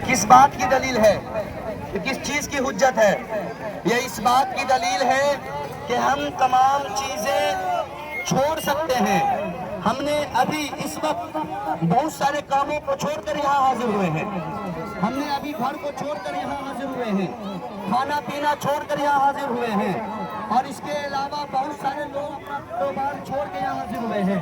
کس بات کی دلیل ہے؟ کس چیز کی حجت ہے؟ یہ اس بات کی دلیل ہے کہ ہم تمام چیزیں چھوڑ سکتے ہیں۔ ہم نے ابھی اس وقت بہت سارے کاموں کو چھوڑ کر یہاں حاضر ہوئے ہیں۔ ہم نے ابھی گھر کو چھوڑ کر یہاں حاضر ہوئے ہیں، کھانا پینا چھوڑ کر یہاں حاضر ہوئے ہیں، اور اس کے علاوہ بہت سارے لوگ اپنا کاروبار چھوڑ کے یہاں حاضر ہوئے ہیں۔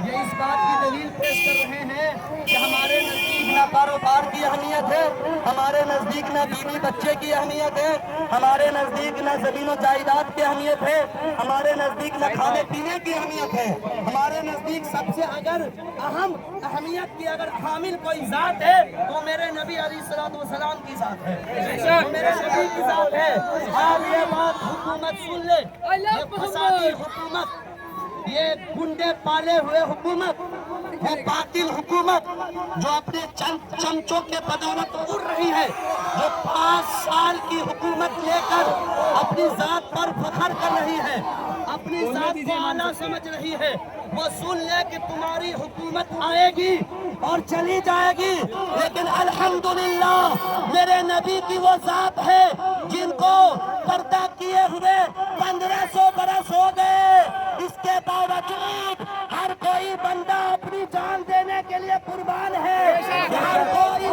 یہ اس بات کی دلیل پیش کر رہے ہیں کہ ہمارے نزدیک نہ کاروبار کی اہمیت ہے، ہمارے نزدیک نہ بیوی بچے کی اہمیت ہے، ہمارے نزدیک نہ زمین و جائیداد کی اہمیت ہے، ہمارے نزدیک نہ کھانے پینے کی اہمیت ہے۔ ہمارے نزدیک سب سے اگر اہم اہمیت کی اگر حامل کوئی ذات ہے تو میرے نبی علیہ السلام کی ذات ہے، وہ میرے نبی کی ذات ہے۔ آپ یہ بات حکومت سن لے، یہ فسادی حکومت، یہ گنڈے پالے ہوئے حکومت، وہ باطل حکومت جو اپنے چند چمچوں کے بدولت اڑ رہی ہے، جو 5 سال کی حکومت لے کر اپنی ذات پر فخر کر رہی ہے، اپنی ذات کو اعلیٰ سمجھ رہی ہے، وہ سن لے کہ تمہاری حکومت آئے گی اور چلی جائے گی، لیکن الحمدللہ میرے نبی کی وہ ذات ہے جن کو پردہ کیے ہوئے 1500 برس ہو گئے، اس کے باوجود ہر کوئی بندہ اپنی جان دینے کے لیے قربان ہے، ہر کوئی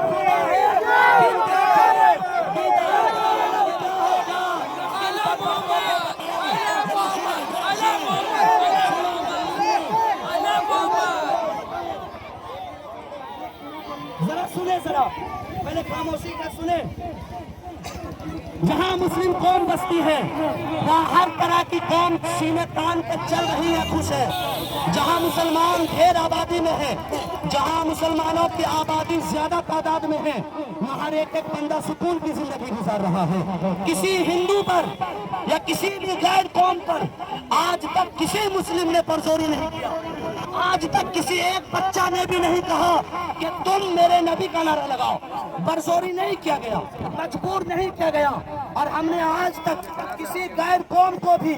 ذرا سنیں، ذرا پہلے خاموشی کا سنیں۔ جہاں مسلم قوم بستی ہے وہاں ہر طرح کی قوم سینے تان کے چل رہی ہے، خوش ہے۔ جہاں مسلمان ڈھیر آبادی میں ہے، جہاں مسلمانوں کی آبادی زیادہ تعداد میں ہے، وہاں ایک ایک بندہ سکون کی زندگی گزار رہا ہے۔ کسی ہندو پر یا کسی بھی غیر قوم پر آج تک کسی مسلم نے پرزوری نہیں کیا، آج تک کسی ایک بچہ نے بھی نہیں کہا کہ تم میرے نبی کا نعرہ لگاؤ، برزوری نہیں کیا گیا، مجبور نہیں کیا گیا۔ اور ہم نے آج تک کسی غیر قوم کو بھی،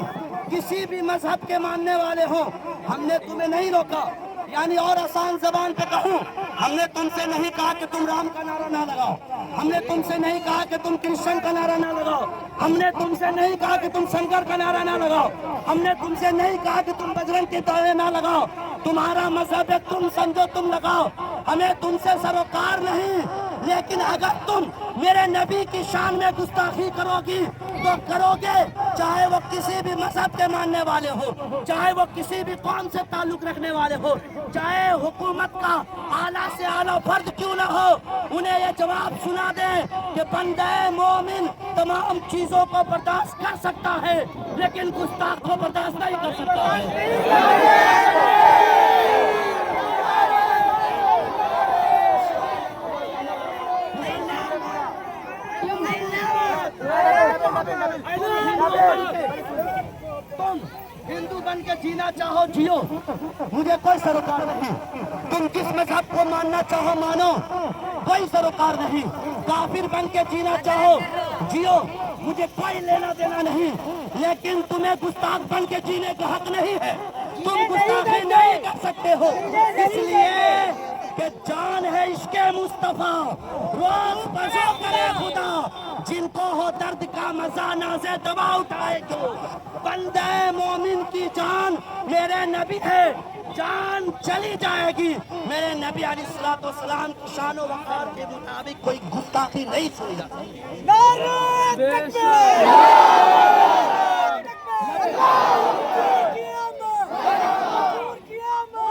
کسی بھی مذہب کے ماننے والے ہوں، ہم نے تمہیں نہیں روکا۔ یعنی اور آسان زبان پہ کہوں، ہم نے تم سے نہیں کہا کہ تم رام کا نعرہ نہ لگاؤ، ہم نے تم سے نہیں کہا کہ تم کرشن کا نعرہ نہ لگاؤ، ہم نے تم سے نہیں کہا کہ تم شنکر کا نعرہ نہ لگاؤ، ہم نے تم سے نہیں کہا کہ تم بجرنگ کے نعرے نہ لگاؤ، تمہارا مذہب ہے، تم سمجھو تم لگاؤ، ہمیں تم سے سروکار نہیں۔ لیکن اگر تم میرے نبی کی شان میں گستاخی کرو گی تو کرو گے، چاہے وہ کسی بھی مذہب کے ماننے والے ہو، چاہے وہ کسی بھی قوم سے تعلق رکھنے والے ہو، چاہے حکومت کا اعلیٰ سے اعلیٰ فرد کیوں نہ ہو، انہیں یہ جواب سنا دیں کہ بندہ مومن تمام چیزوں کو برداشت کر سکتا ہے لیکن گستاخ کو برداشت نہیں کر سکتا ہے۔ تم ہندو بن کے جینا چاہو جیو، مجھے کوئی سروکار نہیں۔ تم کس مذہب کو ماننا چاہو مانو، کوئی سروکار نہیں۔ کافر بن کے جینا چاہو جیو، مجھے کوئی لینا دینا نہیں، لیکن تمہیں گستاخ بن کے جینے کا حق نہیں ہے، تم گستاخی نہیں کر سکتے ہو، اس لیے کہ جان ہے عشق مصطفیٰ، روز بزو کرے خدا، جن کو ہو درد کا مزہ نازے دوا اٹھائے گو۔ بندہ مومن کی جان میرے نبی ہے، جان چلی جائے گی، میرے نبی علیہ السلام کی شان و وقار کے مطابق کوئی گستاخی نہیں سنی جاتی۔